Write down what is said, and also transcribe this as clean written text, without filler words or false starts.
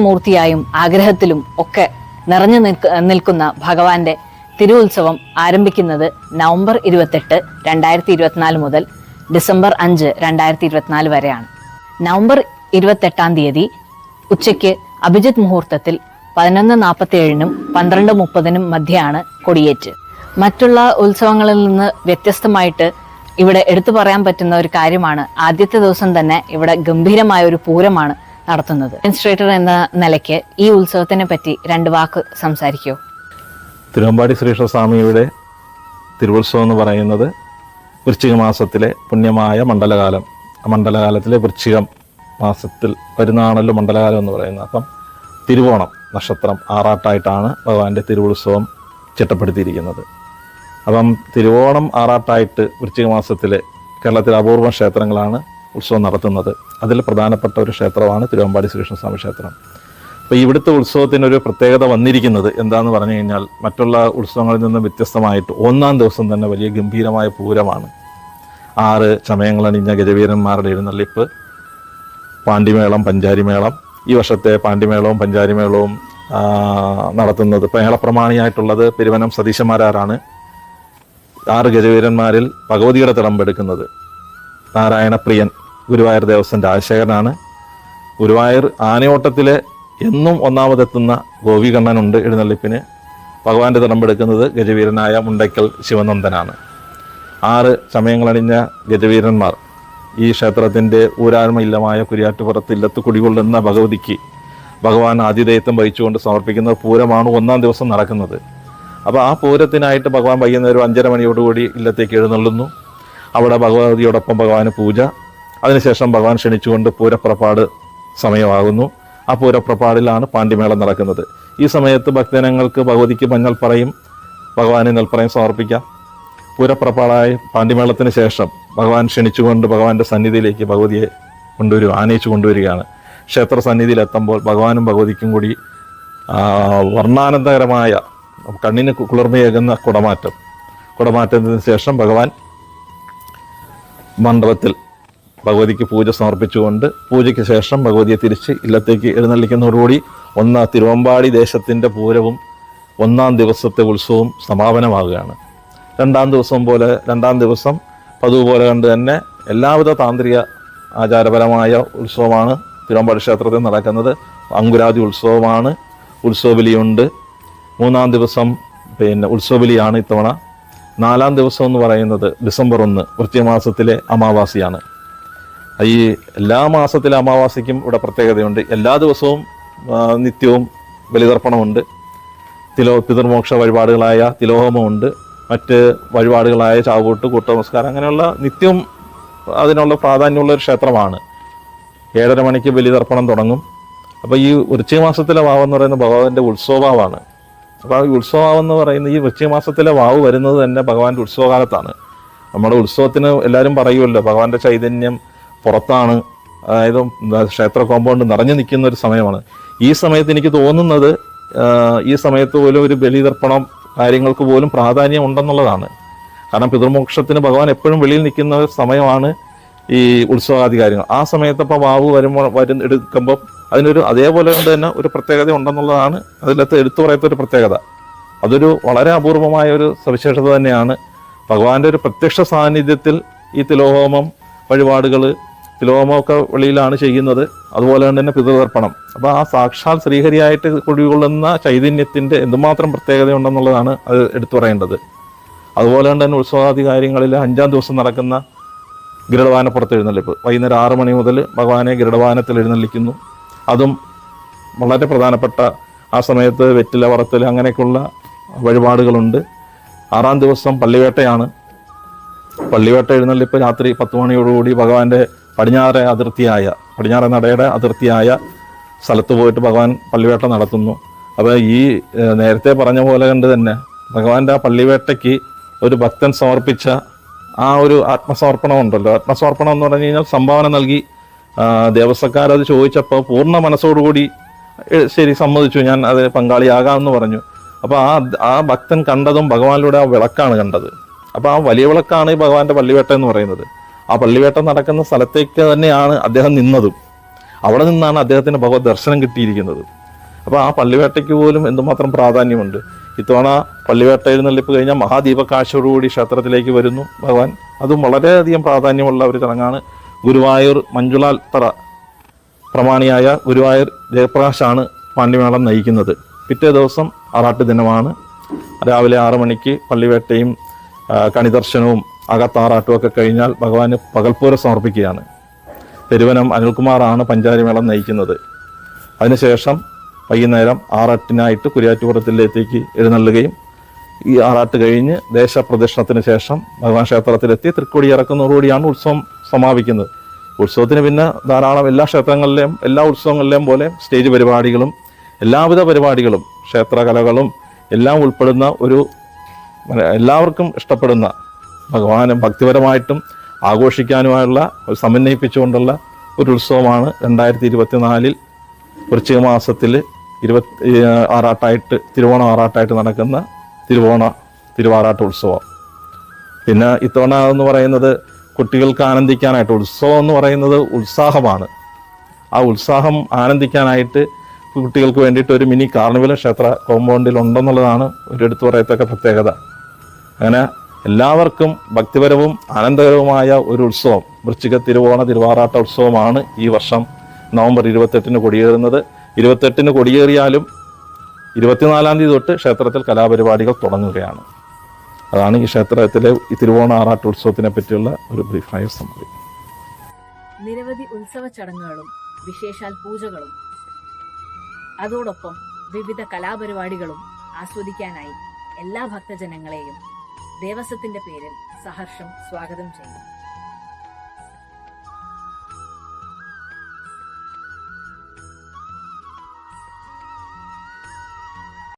പ്രത്യക്ഷമൂർത്തിയായും ആഗ്രഹത്തിലും ഒക്കെ നിറഞ്ഞു നിൽക്കുന്ന ഭഗവാന്റെ തിരുവുത്സവം ആരംഭിക്കുന്നത് നവംബർ 28, 2024 മുതൽ ഡിസംബർ 5, 2024 വരെയാണ്. നവംബർ 28-ാം തീയതി ഉച്ചയ്ക്ക് അഭിജിത്ത് മുഹൂർത്തത്തിൽ 11:47-നും 12:30-നും മധ്യയാണ് കൊടിയേറ്റ്. മറ്റുള്ള ഉത്സവങ്ങളിൽ നിന്ന് വ്യത്യസ്തമായിട്ട് ഇവിടെ എടുത്തു പറയാൻ പറ്റുന്ന ഒരു കാര്യമാണ്, ആദ്യത്തെ ദിവസം തന്നെ ഇവിടെ ഗംഭീരമായ ഒരു പൂരമാണ് നടത്തുന്നത്. അഡ്മിനിസ്ട്രേറ്റർ എന്ന നിലയ്ക്ക് ഈ ഉത്സവത്തിനെ പറ്റി 2 വാക്ക് സംസാരിക്കുമോ? തിരുവമ്പാടി ശ്രീകൃഷ്ണസ്വാമിയുടെ തിരുവുത്സവം എന്ന് പറയുന്നത് വൃശ്ചിക മാസത്തിലെ പുണ്യമായ മണ്ഡലകാലം. മണ്ഡലകാലത്തിലെ വൃശ്ചികം മാസത്തിൽ വരുന്നതാണല്ലോ മണ്ഡലകാലം എന്ന് പറയുന്നത്. അപ്പം തിരുവോണം നക്ഷത്രം ആറാട്ടായിട്ടാണ് ഭഗവാന്റെ തിരുവുത്സവം ചിട്ടപ്പെടുത്തിയിരിക്കുന്നത്. അപ്പം തിരുവോണം ആറാട്ടായിട്ട് വൃശ്ചിക മാസത്തിലെ കേരളത്തിലെ അപൂർവ ക്ഷേത്രങ്ങളാണ് ഉത്സവം നടത്തുന്നത്. അതിൽ പ്രധാനപ്പെട്ട ഒരു ക്ഷേത്രമാണ് തിരുവമ്പാടി ശ്രീകൃഷ്ണസ്വാമി ക്ഷേത്രം. അപ്പോൾ ഇവിടുത്തെ ഉത്സവത്തിനൊരു പ്രത്യേകത വന്നിരിക്കുന്നത് എന്താണെന്ന് പറഞ്ഞു കഴിഞ്ഞാൽ, മറ്റുള്ള ഉത്സവങ്ങളിൽ നിന്ന് വ്യത്യസ്തമായിട്ട് 1-ാം ദിവസം തന്നെ വലിയ ഗംഭീരമായ പൂരമാണ്. 6 ചമയങ്ങളണിഞ്ഞ ഗജവീരന്മാരുടെ എഴുന്നള്ളിപ്പ്, പാണ്ടിമേളം, പഞ്ചാരിമേളം. ഈ വർഷത്തെ പാണ്ടിമേളവും പഞ്ചാരിമേളവും നടത്തുന്നത് മേളപ്രമാണിയായിട്ടുള്ളത് പെരുവനം സതീശന്മാരാണ്. 6 ഗജവീരന്മാരിൽ ഭഗവതിയുടെ തിടമ്പെടുക്കുന്നത് നാരായണപ്രിയൻ ഗുരുവായൂർ ദേവസ്വം രാജശേഖരനാണ്. ഗുരുവായൂർ ആനയോട്ടത്തിലെ എന്നും ഒന്നാമതെത്തുന്ന ഗോപികണ്ണനുണ്ട് എഴുന്നള്ളിപ്പിന്. ഭഗവാന്റെ തിടമ്പെടുക്കുന്നത് ഗജവീരനായ മുണ്ടയ്ക്കൽ ശിവനന്ദനാണ്. 6 ചമയങ്ങളണിഞ്ഞ ഗജവീരന്മാർ ഈ ക്ഷേത്രത്തിൻ്റെ ഊരാഴ്മ ഇല്ലമായ കുരിയാറ്റുപുറത്ത് ഇല്ലത്ത് കുടികൊള്ളുന്ന ഭഗവതിക്ക് ഭഗവാൻ ആതിഥേയത്വം വഹിച്ചുകൊണ്ട് സമർപ്പിക്കുന്ന പൂരമാണ് 1-ാം ദിവസം നടക്കുന്നത്. അപ്പോൾ ആ പൂരത്തിനായിട്ട് ഭഗവാൻ വൈകുന്നേരം 5:30 മണിയോടുകൂടി ഇല്ലത്തേക്ക് എഴുന്നള്ളുന്നു. അവിടെ ഭഗവതിയോടൊപ്പം ഭഗവാന് പൂജ. അതിനുശേഷം ഭഗവാൻ ക്ഷണിച്ചുകൊണ്ട് പൂരപ്പുറപ്പാട് സമയമാകുന്നു. ആ പൂരപ്പുറപ്പാടിലാണ് പാണ്ടിമേളം നടക്കുന്നത്. ഈ സമയത്ത് ഭക്തജനങ്ങൾക്ക് ഭഗവതിക്ക് മഞ്ഞൾപ്പറയും ഭഗവാന് നെൽപ്പറയും സമർപ്പിക്കാം. പൂരപ്പുറപ്പാടായി പാണ്ടിമേളത്തിന് ശേഷം ഭഗവാൻ ക്ഷണിച്ചുകൊണ്ട് ഭഗവാന്റെ സന്നിധിയിലേക്ക് ഭഗവതിയെ ആനയിച്ചു കൊണ്ടുവരികയാണ്. ക്ഷേത്ര സന്നിധിയിലെത്തുമ്പോൾ ഭഗവാനും ഭഗവതിക്കും കൂടി വർണ്ണാനന്ദകരമായ കണ്ണിന് കുളിർമയേകുന്ന കുടമാറ്റത്തിന് ശേഷം ഭഗവാൻ മണ്ഡപത്തിൽ ഭഗവതിക്ക് പൂജ സമർപ്പിച്ചുകൊണ്ട് പൂജയ്ക്ക് ശേഷം ഭഗവതിയെ തിരിച്ച് ഇല്ലത്തേക്ക് എഴുന്നള്ളിക്കുന്നതോടുകൂടി തിരുവമ്പാടി ദേശത്തിൻ്റെ പൂരവും 1-ാം ദിവസത്തെ ഉത്സവവും സമാപനമാകുകയാണ്. 2-ാം ദിവസം പതിവ് പോലെ കണ്ട് തന്നെ എല്ലാവിധ താന്ത്രിക ആചാരപരമായ ഉത്സവമാണ് തിരുവമ്പാടി ക്ഷേത്രത്തിൽ നടക്കുന്നത്. അങ്കുരാതി ഉത്സവമാണ്, ഉത്സവബലിയുണ്ട്. 3-ാം ദിവസം ഉത്സവബലിയാണ് ഇത്തവണ. 4-ാം ദിവസം എന്ന് പറയുന്നത് ഡിസംബർ 1 വൃശ്ചിക മാസത്തിലെ അമാവാസിയാണ്. ഈ എല്ലാ മാസത്തിലെ അമാവാസിക്കും ഇവിടെ പ്രത്യേകതയുണ്ട്. എല്ലാ ദിവസവും നിത്യവും ബലിതർപ്പണമുണ്ട്. പിതൃമോക്ഷ വഴിപാടുകളായ തിലോഹമുണ്ട്. മറ്റ് വഴിപാടുകളായ ചാവൂട്ട്, കൂട്ടനമസ്കാരം, അങ്ങനെയുള്ള നിത്യവും അതിനുള്ള പ്രാധാന്യമുള്ള ഒരു ക്ഷേത്രമാണ്. 7:30 മണിക്ക് ബലിതർപ്പണം തുടങ്ങും. അപ്പോൾ ഈ വൃശ്ചിക മാസത്തിലെ വാവെന്ന് പറയുന്നത് ഭഗവാന്റെ ഉത്സവഭാവമാണ്. അപ്പോൾ ഈ ഉത്സവമെന്ന് പറയുന്നത് ഈ വൃശ്ചിക മാസത്തിലെ വാവ് വരുന്നത് തന്നെ ഭഗവാന്റെ ഉത്സവകാലത്താണ്. നമ്മുടെ ഉത്സവത്തിന് എല്ലാവരും പറയുമല്ലോ ഭഗവാന്റെ ചൈതന്യം പുറത്താണ്, അതായത് ക്ഷേത്ര കോമ്പൗണ്ട് നിറഞ്ഞു നിൽക്കുന്ന ഒരു സമയമാണ്. ഈ സമയത്ത് എനിക്ക് തോന്നുന്നത് ഈ സമയത്ത് പോലും ഒരു ബലിതർപ്പണം കാര്യങ്ങൾക്ക് പോലും പ്രാധാന്യം ഉണ്ടെന്നുള്ളതാണ്. കാരണം പിതൃമോക്ഷത്തിന് ഭഗവാൻ എപ്പോഴും വെളിയിൽ നിൽക്കുന്ന സമയമാണ് ഈ ഉത്സവാദി കാര്യങ്ങൾ. ആ സമയത്തപ്പോൾ വാവ് എടുക്കുമ്പോൾ അതിനൊരു അതേപോലെ കൊണ്ട് തന്നെ ഒരു പ്രത്യേകത ഉണ്ടെന്നുള്ളതാണ് അതിലത്തെ എടുത്തു പറയത്ത ഒരു പ്രത്യേകത. അതൊരു വളരെ അപൂർവമായ ഒരു സവിശേഷത തന്നെയാണ്. ഭഗവാന്റെ ഒരു പ്രത്യക്ഷ സാന്നിധ്യത്തിൽ ഈ തിലോഹോമം വഴിപാടുകൾ, തിലോഹമൊക്കെ വെളിയിലാണ് ചെയ്യുന്നത്. അതുപോലെ തന്നെ പിതൃതർപ്പണം. അപ്പോൾ ആ സാക്ഷാൽ ശ്രീഹരിയായിട്ട് കുടികൊള്ളുന്ന ചൈതന്യത്തിൻ്റെ എന്തുമാത്രം പ്രത്യേകതയുണ്ടെന്നുള്ളതാണ് അത് എടുത്തു പറയേണ്ടത്. അതുപോലെ തന്നെ ഉത്സവാദി കാര്യങ്ങളിൽ 5-ാം ദിവസം നടക്കുന്ന ഗരുഡവാനപ്പുറത്ത് എഴുന്നള്ളിപ്പ് വൈകുന്നേരം 6 മണി മുതൽ ഭഗവാനെ ഗരുഡവാനത്തിൽ എഴുന്നള്ളിക്കുന്നു. അതും വളരെ പ്രധാനപ്പെട്ട, ആ സമയത്ത് വെറ്റില വറത്തൽ അങ്ങനെയൊക്കെയുള്ള വഴിപാടുകളുണ്ട്. 6-ാം ദിവസം പള്ളിവേട്ടയാണ്. പള്ളിവേട്ട എഴുന്നള്ളിപ്പ് രാത്രി 10 മണിയോടുകൂടി ഭഗവാന്റെ പടിഞ്ഞാറേ നടയുടെ അതിർത്തിയായ സ്ഥലത്ത് പോയിട്ട് ഭഗവാൻ പള്ളിവേട്ട നടത്തുന്നു. അപ്പോൾ ഈ നേരത്തെ പറഞ്ഞ പോലെ കണ്ട് തന്നെ ഭഗവാന്റെ ആ പള്ളിവേട്ടയ്ക്ക് ഒരു ഭക്തൻ സമർപ്പിച്ച ആ ഒരു ആത്മസമർപ്പണം ഉണ്ടല്ലോ. ആത്മസമർപ്പണം എന്ന് പറഞ്ഞു കഴിഞ്ഞാൽ സംഭാവന നൽകി ദേവസ്വക്കാരത് ചോദിച്ചപ്പോൾ പൂർണ്ണ മനസ്സോടുകൂടി ശരി സമ്മതിച്ചു, ഞാൻ അത് പങ്കാളിയാകാമെന്ന് പറഞ്ഞു. അപ്പോൾ ആ ഭക്തൻ കണ്ടതും ഭഗവാനിലൂടെ ആ വിളക്കാണ് കണ്ടത്. അപ്പോൾ ആ വലിയ വിളക്കാണ് ഈ ഭഗവാന്റെ പള്ളിവേട്ട എന്ന് പറയുന്നത്. ആ പള്ളിവേട്ട നടക്കുന്ന സ്ഥലത്തേക്ക് തന്നെയാണ് അദ്ദേഹം നിന്നതും. അവിടെ നിന്നാണ് അദ്ദേഹത്തിന് ഭഗവത് ദർശനം കിട്ടിയിരിക്കുന്നത്. അപ്പോൾ ആ പള്ളിവേട്ടയ്ക്ക് പോലും എന്തുമാത്രം പ്രാധാന്യമുണ്ട്. ഇത്തവണ പള്ളിവേട്ട എഴുന്നള്ളിപ്പ് കഴിഞ്ഞാൽ മഹാദീപകാശോടുകൂടി ക്ഷേത്രത്തിലേക്ക് വരുന്നു ഭഗവാൻ. അതും വളരെയധികം പ്രാധാന്യമുള്ള ഒരു ചടങ്ങാണ്. ഗുരുവായൂർ മഞ്ജുളാൽത്തറ പ്രമാണിയായ ഗുരുവായൂർ ജയപ്രകാശാണ് പാണ്ഡ്യമേളം നയിക്കുന്നത്. പിറ്റേ ദിവസം ആറാട്ട് ദിനമാണ്. രാവിലെ 6 മണിക്ക് പള്ളിവേട്ടയും കണിദർശനവും അകത്താറാട്ടും ഒക്കെ കഴിഞ്ഞാൽ ഭഗവാന് പകൽപ്പൂരം സമർപ്പിക്കുകയാണ്. പെരുവനം അനിൽകുമാറാണ് പഞ്ചാരിമേളം നയിക്കുന്നത്. അതിനുശേഷം വൈകുന്നേരം ആറാട്ടിനായിട്ട് കുരിയാറ്റുപുറത്തിലേക്ക് എഴുന്നള്ളുകയും ഈ ആറാട്ട് കഴിഞ്ഞ് ദേശപ്രദക്ഷിണത്തിന് ശേഷം ഭഗവാൻ ക്ഷേത്രത്തിലെത്തി തൃക്കൊടി ഇറക്കുന്നതോടുകൂടിയാണ് ഉത്സവം സമാപിക്കുന്നത്. ഉത്സവത്തിന് പിന്നെ ധാരാളം എല്ലാ ക്ഷേത്രങ്ങളിലെയും എല്ലാ ഉത്സവങ്ങളിലെയും പോലെ സ്റ്റേജ് പരിപാടികളും എല്ലാവിധ പരിപാടികളും ക്ഷേത്രകലകളും എല്ലാം ഉൾപ്പെടുന്ന ഒരു എല്ലാവർക്കും ഇഷ്ടപ്പെടുന്ന ഭഗവാനെ ഭക്തിപരമായിട്ടും ആഘോഷിക്കാനുമായുള്ള സമന്വയിപ്പിച്ചുകൊണ്ടുള്ള ഒരു ഉത്സവമാണ് 2024 വൃശ്ചിക മാസത്തിൽ ആറാട്ടായിട്ട് തിരുവോണം ആറാട്ടായിട്ട് നടക്കുന്ന തിരുവാറാട്ട് ഉത്സവം. പിന്നെ ഇത്തവണ എന്ന് പറയുന്നത് കുട്ടികൾക്ക് ആനന്ദിക്കാനായിട്ട് ഉത്സവം എന്ന് പറയുന്നത് ഉത്സാഹമാണ്. ആ ഉത്സാഹം ആനന്ദിക്കാനായിട്ട് കുട്ടികൾക്ക് വേണ്ടിയിട്ട് ഒരു മിനി കാർണിവൽ ക്ഷേത്ര കോമ്പൗണ്ടിൽ ഉണ്ടെന്നുള്ളതാണ് ഒരു എടുത്തു പറയത്തക്ക പ്രത്യേകത. അങ്ങനെ എല്ലാവർക്കും ഭക്തിപരവും ആനന്ദകരവുമായ ഒരു ഉത്സവം വൃശ്ചിക തിരുവാറാട്ട ഉത്സവമാണ് ഈ വർഷം നവംബർ 28-ന് കൊടിയേറുന്നത്. 28-ന് കൊടിയേറിയാലും 24-ാം തീയതി തൊട്ട് ക്ഷേത്രത്തിൽ കലാപരിപാടികൾ തുടങ്ങുകയാണ്. അതാണ് ഈ ക്ഷേത്രത്തിലെ ഈ തിരുവോണ ആറാട്ട് ഉത്സവത്തിനെ പറ്റിയുള്ള ഒരു ബ്രീഫായ സമ്മറി. നിരവധി ഉത്സവ ചടങ്ങുകളും വിശേഷാൽ പൂജകളും അതോടൊപ്പം വിവിധ കലാപരിപാടികളും ആസ്വദിക്കാനായി എല്ലാ ഭക്തജനങ്ങളെയും ദേവസ്വത്തിന്റെ പേരിൽ സഹർഷം സ്വാഗതം ചെയ്യുന്നു.